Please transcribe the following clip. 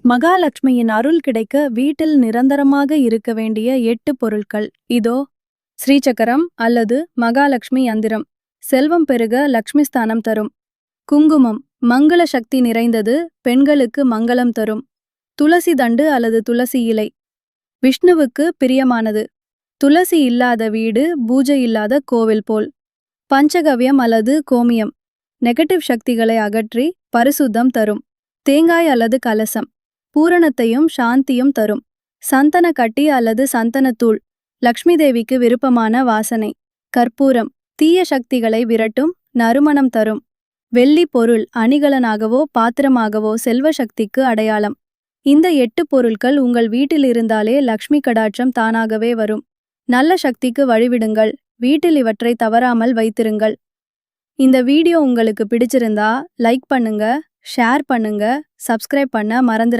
மகாலட்சுமியின் அருள் கிடைக்க வீட்டில் நிரந்தரமாக இருக்க வேண்டிய 8 பொருட்கள் இதோ. ஸ்ரீசக்கரம் அல்லது மகாலட்சுமி யந்திரம் செல்வம் பெருக லக்ஷ்மி ஸ்தானம் தரும். குங்குமம் மங்கள சக்தி நிறைந்தது, பெண்களுக்கு மங்களம் தரும். துளசி தண்டு அல்லது துளசி இலை விஷ்ணுவுக்கு பிரியமானது. துளசி இல்லாத வீடு பூஜை இல்லாத கோவில் போல். பஞ்சகவ்யம் அல்லது கோமியம் நெகட்டிவ் சக்திகளை அகற்றி பரிசுத்தம் தரும். தேங்காய் அல்லது கலசம் பூரணத்தையும் சாந்தியும் தரும். சந்தன கட்டி அல்லது சந்தனத்தூள் லக்ஷ்மி தேவிக்கு விருப்பமான வாசனை. கற்பூரம் தீய சக்திகளை விரட்டும், நறுமணம் தரும். வெள்ளி பொருள் அணிகலனாகவோ பாத்திரமாகவோ செல்வ சக்திக்கு அடையாளம். இந்த 8 பொருட்கள் உங்கள் வீட்டில் இருந்தாலே லக்ஷ்மி கடாட்சம் தானாகவே வரும். நல்ல சக்திக்கு வழிவிடுங்கள், வீட்டில் இவற்றை தவறாமல் வைத்திருங்கள். இந்த வீடியோ உங்களுக்கு பிடிச்சிருந்தா லைக் பண்ணுங்க, ஷேர் பண்ணுங்க, சப்ஸ்கிரைப் பண்ண மறந்துடாதீங்க.